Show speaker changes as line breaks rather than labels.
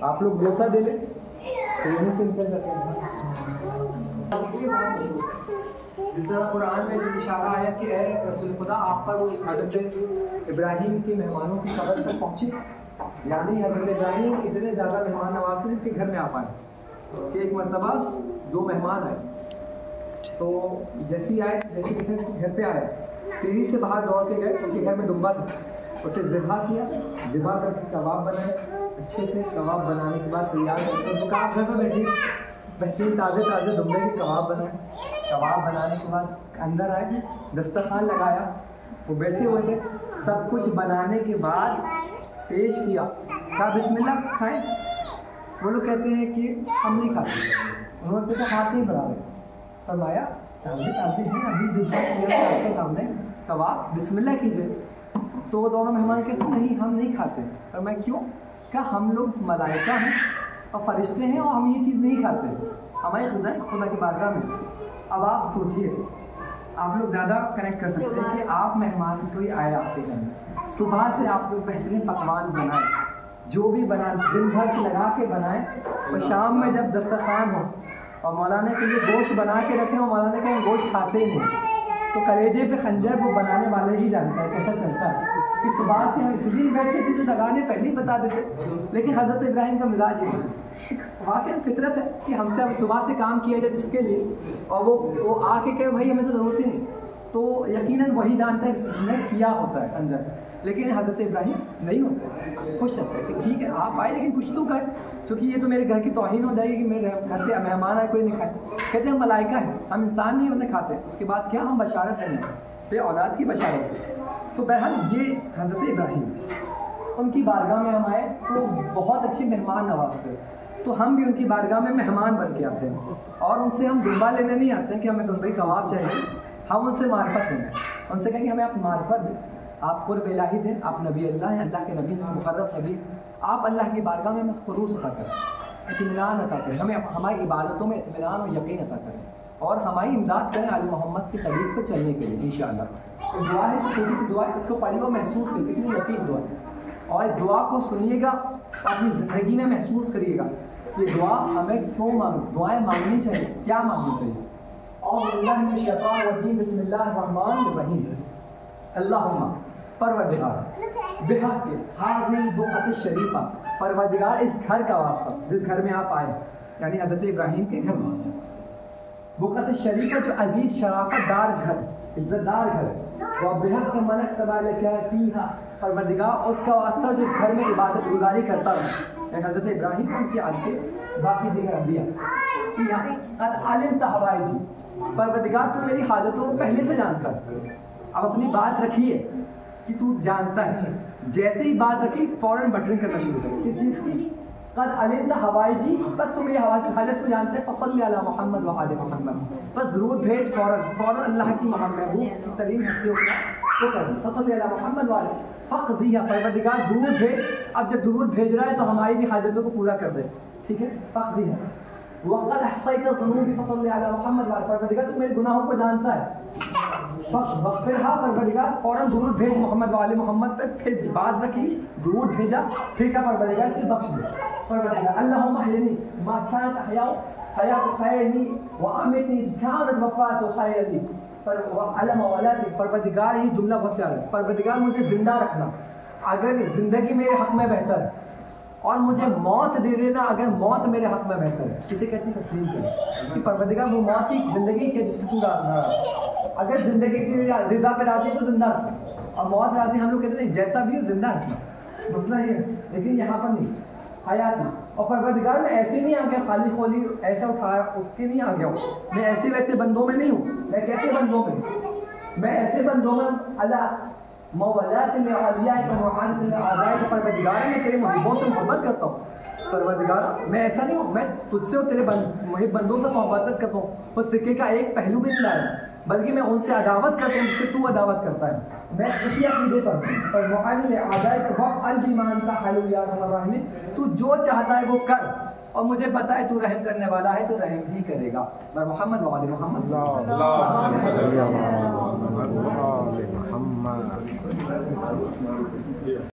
आप लोग डोसा दे लें तो यहीं से निकल जाते हैं। जिस तरह कुरान में जो इशारा आया कि ए रसूल खुदा आप पर वो हज़रत इब्राहीम के मेहमानों की खबर पर पहुँची, यानी हज़रत इब्राहीम इतने ज़्यादा मेहमान नवाज़ थे घर में आ पाए कि एक मरतबा 2 मेहमान आए, तो जैसे ही आए, जैसे देखें घर पे आए, तेज़ी से बाहर दौड़ के गए, उनके घर में डुम्बा था, उसे ज़िबा किया, ज़िबा करके कबाब बनाए, अच्छे से कबाब बनाने के बाद तैयार करके उनको कहा घर पर बैठिए, बेहतरीन ताज़े ताज़े दुम्बे के कबाब बनाए। कबाब बनाने के बाद अंदर आए, दस्तरखान लगाया, वो बैठे हुए थे, सब कुछ बनाने के बाद पेश किया, कहा बिस्मिल्लाह खाएं। वो लोग कहते हैं कि हम नहीं खाते, उन्होंने तो हाथ नहीं बढ़ा रहे, फरमाया ताज़े ताज़े हैं, अभी ज़िबा किया आपके सामने कबाब, बिस्मिल्लाह कीजिए। तो वो दोनों मेहमान कहते नहीं हम नहीं खाते। और मैं क्यों? क्या हम लोग मलाइका हैं और फरिश्ते हैं और हम ये चीज़ नहीं खाते, हमारी ख़ुदा खुदा की बारगाह में। अब आप सोचिए, आप लोग ज़्यादा कनेक्ट कर सकते हैं कि आप मेहमान कोई आए आपके घर में, सुबह से आप लोग बेहतरीन पकवान बनाए, जो भी बनाए दिन भर से लगा के बनाएं, और शाम में जब दस्तरखान हो और मौलाना के लिए गोश्त बना के रखें और मौलाना के गोश्त खाते ही नहीं, तो कलेजे पे खंजर वो बनाने वाले ही जानता है कैसा चलता है कि सुबह से हम इसलिए बैठे थे जो लगाने पहले ही बता देते। लेकिन हज़रत इब्राहीम का मिजाज ये वाकई फितरत है कि हमसे अब सुबह से काम किया जाए जिसके लिए, और वो आके कहे भाई हमें तो ज़रूरत ही नहीं, तो यकीनन वही जानता है जिसने किया होता है अंदर। लेकिन हज़रत इब्राहीम नहीं होते, खुश रहते हैं कि ठीक है आप आए लेकिन कुछ तो कर, क्योंकि ये तो मेरे घर की तौहीन हो जाएगी कि मेरे घर पे मेहमान आए कोई नहीं खाए। कहते हम मलाइका हैं, हम इंसान नहीं होते खाते, उसके बाद क्या हम बशारत हैं पे औलाद की बशारत। तो बहरहाल ये हज़रत इब्राहीम उनकी बारगाह में हम आए तो बहुत अच्छे मेहमान नवाज थे, तो हम भी उनकी बारगाह में मेहमान बन के आते हैं, और उनसे हम दुम्बा लेने नहीं आते हैं कि हमें दुम्बई कबाब चाहिए, हम उनसे मार्फत लेंगे, उनसे कहेंगे हमें आप मार्फत दें, आप कुर्ब इलाही दें, आप नबी अल्लाह हैं, अल्लाह के नबी हैं, मुकर्रब नबी, आप अल्लाह की बारगाह में हमें खुलूस अता करें, इत्मीनान अता करें, हमें हमारी इबादतों में इत्मीनान और यकीन अता करें, और हमारी इमदाद करें आले मोहम्मद की तरीक़ पर चलने के लिए इंशाअल्लाह। तो दुआ है, छोटी सी दुआ है, इसको पढ़िए और महसूस करिए, कितनी लतीफ़ दुआ है, और इस दुआ को सुनिएगा, अपनी ज़िंदगी में महसूस करिएगा ये दुआ हमें क्यों दुआएँ मांगनी चाहिए, क्या मांगनी चाहिए। और बिस्मिल्लाहिर्रहमानिर्रहीम, अल्लाहुम्मा परवरदिगार बेहक के हाज़िल बुक़अत शरीफ़ा, परवरदिगार इस घर का वास्ता जिस घर में आप आए, यानी हज़रत इब्राहीम के घर में, बुक़अत शरीफ़ा जो अजीज़ शराफ़तदार घर, इज़्ज़तदार घर, वह बेहक के मनक तबारक फ़ीहा, परवरदिगार उसका वास्ता जो इस घर में इबादत गुजारी करता है, हज़रत इब्राहीम उनकी आदतें, बाकी दीगर अंबिया, फ़ीहा क़द अलिमत हवाइजी, परवरदिगार तू मेरी हाजतों को पहले से जानता है। अब अपनी बात रखिए कि तू जानता है, जैसे ही बात रखी फ़ौरन बटरिंग करना शुरू कर, किस चीज़ की? क़द अलिमत हवाइजी, बस तुम ये हाजत को जानते हैं, फ़सल्लि अला मुहम्मद व आले मुहम्मद, बस दुरूद भेज फ़ौरन अल्लाह की महबूब तरीन हस्तियों को कर, फ़सल्लि अला मुहम्मद व आले फ़क़्ज़िहा, परवरदिगार दुरूद भेज। अब जब दुरूद भेज रहा है तो हमारी भी हाजतों को पूरा कर दे, ठीक है। फ़क़्ज़िहा वक़द अहसैत ज़ुनूबी फ़सल्लि अला मुहम्मद व आले, परवरदिगार तू मेरे गुनाहों को जानता है, फ़ग़फ़िरहा, परवरदिगार फ़ौरन दुरूद भेज मोहम्मद वाले मोहम्मद पर। फिर बात रखी, दुरूद भेजा, फिर क्या परवरदिगार से बख्श दे, परवरदिगार अल्लाहुम्मा अहयिनी मा कानत अहयाउ हयातु खैरनी व अमीतनी कानत वफ़ातु खैरनी, पर अलम वलादी, परवरदिगार ये जुमला बहुत प्यारा है, परवरदिगार मुझे ज़िंदा रखना अगर ज़िंदगी मेरे हक़ में बेहतर है, और मुझे मौत दे देना अगर मौत मेरे हक़ में बेहतर है। किसे कहते हैं तस्लीम करें कि परवरदिगार वो मौत ही ज़िंदगी के जिससे तू अगर ज़िंदगी की रिज़ा पे राज़ी तो ज़िंदा रखना, और मौत राज़ी हम लोग कहते हैं जैसा भी हो ज़िंदा रखना, मसला ये है। लेकिन यहाँ पर नहीं, हयाती, और परवरदिगार मैं ऐसे नहीं आ गया खाली खोली ऐसा उठ के नहीं आ गया हूँ, मैं ऐसे वैसे बंदों में नहीं हूँ। मैं कैसे बंदों में? मैं ऐसे बंदों में अल्लाह मौलात में औलिया परवरदिगार मैं तेरे मुहिब्बों से मोहब्बत करता हूँ। परवरदिगार मैं ऐसा नहीं हूँ, मैं तुझसे और तेरे मुहिब बंदों से मोहब्बत करता हूँ। उस सिक्के का एक पहलू भी नहीं लाया, बल्कि मैं उनसे अदावत करता हूँ जिससे तू अदावत करता है। मैं इसी अक़ीदे पर मुआनिल आदाए वफ़अल बिमा अंता हालिल या अरहमर राहिमीन, तू जो चाहता है वो कर, और मुझे पता है तू रहम करने वाला है तो रहम ही करेगा। बर मोहम्मद व आले मोहम्मद।